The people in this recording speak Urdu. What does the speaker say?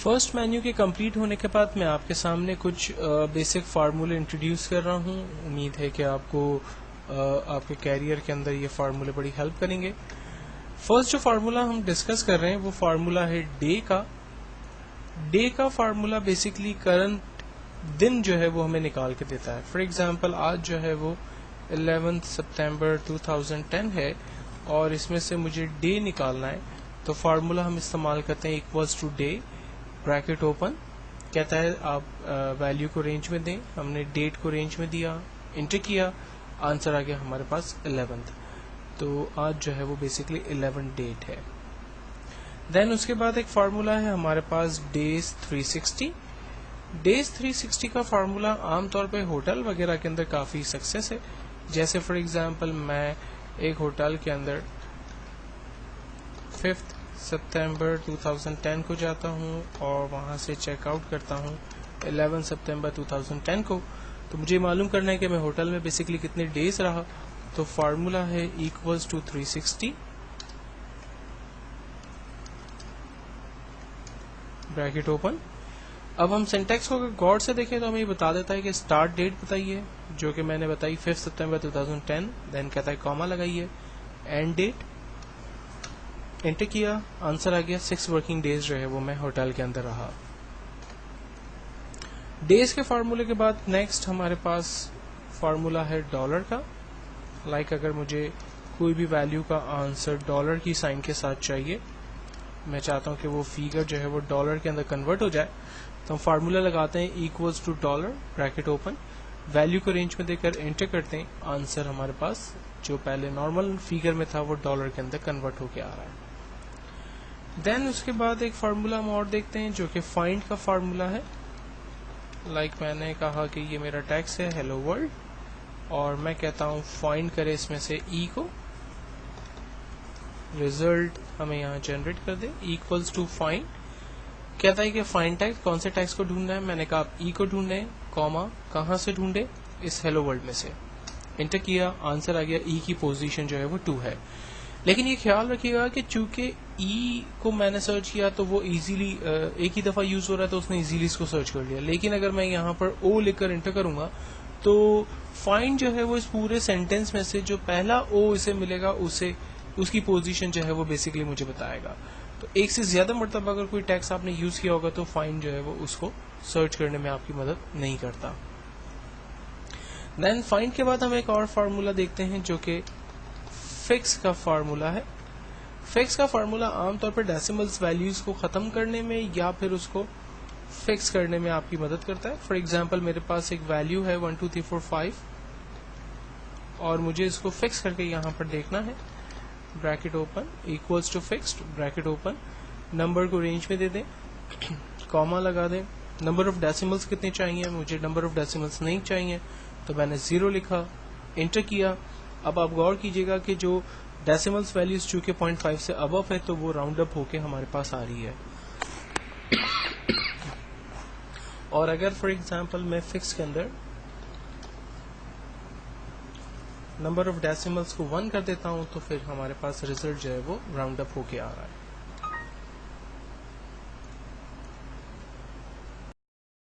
فرسٹ مینیو کے کمپلیٹ ہونے کے بعد میں آپ کے سامنے کچھ بیسک فارمولے انٹروڈیوس کر رہا ہوں. امید ہے کہ آپ کو آپ کے کیریئر کے اندر یہ فارمولے بڑی ہیلپ کریں گے. فرسٹ جو فارمولا ہم ڈسکس کر رہے ہیں وہ فارمولا ہے ڈے کا. ڈے کا فارمولا بیسکلی کرنٹ دن جو ہے وہ ہمیں نکال کے دیتا ہے. فار ایگزامپل آج جو ہے وہ 11 سپتمبر 2010 ہے اور اس میں سے مجھے ڈے نکالنا ہے. تو فارمولا ہم استعمال کرتے ہیں equals today bracket open. کہتا ہے آپ ویلیو کو رینج میں دیں. ہم نے ڈیٹ کو رینج میں دیا, انٹر کیا, آنسر آ گیا ہمارے پاس 11. تو آج جو ہے وہ بیسکلی 11 ڈیٹ ہے. دین اس کے بعد ایک فارمولا ہے ہمارے پاس ڈیز 360. ڈیز 360 کا فارمولا عام طور پہ ہوٹل وغیرہ کے اندر کافی سکسیس ہے. جیسے فار ایگزامپل میں ایک ہوٹل کے اندر 5 سپتمبر 2010 کو جاتا ہوں اور وہاں سے چیک آؤٹ کرتا ہوں 11 سپتمبر 2010 کو. تو مجھے معلوم کرنا ہے کہ میں ہوٹل میں بیسکلی کتنے ڈیز رہا. تو فارمولا ہے ایکولس ٹو 360 بریکٹ اوپن. اب ہم سینٹیکس کو اگر غور سے دیکھیں تو ہمیں یہ بتا دیتا ہے کہ اسٹارٹ ڈیٹ بتائیے جو کہ میں نے بتائی 5 سپتمبر 2010. دین کہتا ہے کاما لگائیے, اینڈ ڈیٹ, انٹر کیا, آنسر آ گیا 6 ورکنگ ڈیز جو ہے وہ میں ہوٹل کے اندر رہا. ڈیز کے فارمولے کے بعد نیکسٹ ہمارے پاس فارمولا ہے ڈالر کا. لائک اگر مجھے کوئی بھی ویلیو کا آنسر ڈالر کی سائن کے ساتھ چاہیے, میں چاہتا ہوں کہ وہ فیگر جو ہے وہ ڈالر کے اندر کنورٹ ہو جائے, تو ہم فارمولا لگاتے ہیں equals to dollar bracket open, value کو رینج میں دے کر انٹر کرتے ہیں. آنسر ہمارے پاس جو پہلے نارمل فیگر میں تھا وہ ڈالر کے اندر کنورٹ ہو کے آ رہا ہے. دین اس کے بعد ایک فارمولا ہم اور دیکھتے ہیں جو کہ فائنڈ کا فارمولا ہے. لائک میں نے کہا کہ یہ میرا ٹیکسٹ ہے ہیلو ورلڈ, اور میں کہتا ہوں فائنڈ کرے اس میں سے ای کو, ریزلٹ ہمیں یہاں جنریٹ کر دے ایکولس ٹو فائنڈ. کہتا ہے کہ فائنڈ ٹیکسٹ کون سے ٹیکسٹ کو ڈھونڈنا ہے. میں نے کہا آپ ای کو ڈھونڈیں, کاما کہاں سے ڈھونڈے, اس ہیلو ورلڈ میں سے. انٹر کیا, آنسر آ گیا ای کی پوزیشن جو ہے وہ 2 ہے. لیکن یہ خیال رکھیے گا کہ چونکہ ای کو میں نے سرچ کیا تو وہ ایزیلی ایک ہی دفعہ یوز ہو رہا ہے تو اس نے ایزیلی اس کو سرچ کر لیا. لیکن اگر میں یہاں پر او لکھ کر انٹر کروں گا تو فائنڈ جو ہے وہ اس پورے سینٹینس میں سے جو پہلا او اسے ملے گا اسے اس کی پوزیشن جو ہے وہ بیسکلی مجھے بتائے گا. تو ایک سے زیادہ مرتبہ اگر کوئی ٹیکسٹ آپ نے یوز کیا ہوگا تو فائنڈ جو ہے وہ اس کو سرچ کرنے میں آپ کی مدد نہیں کرتا. دین فائنڈ کے بعد ہم ایک اور فارمولا دیکھتے ہیں جو کہ فکس کا فارمولا ہے. فکس کا فارمولا عام طور پر ڈیسیملز ویلیوز کو ختم کرنے میں یا پھر اس کو فکس کرنے میں آپ کی مدد کرتا ہے. فار ایگزامپل میرے پاس ایک ویلیو ہے 1 2 3 4 5 اور مجھے اس کو فکس کر کے یہاں پر دیکھنا ہے. Bracket open equals to fixed bracket open, number کو رینج میں دے دیں, کاما لگا دیں. نمبر آف ڈیسیملز کتنے چاہیے, مجھے نمبر آف ڈیسیملز نہیں چاہیے تو میں نے 0 لکھا, انٹر کیا. اب آپ غور کیجئے گا کہ جو ڈیسیملز ویلیوز چونکہ 0.5 سے ابو ہے تو وہ راؤنڈ اپ ہو کے ہمارے پاس آ رہی ہے. اور اگر فار ایگزامپل میں فکس کے اندر نمبر آف ڈیسیملز کو 1 کر دیتا ہوں تو پھر ہمارے پاس ریزلٹ جو ہے وہ راؤنڈ اپ ہو کے آ رہا ہے.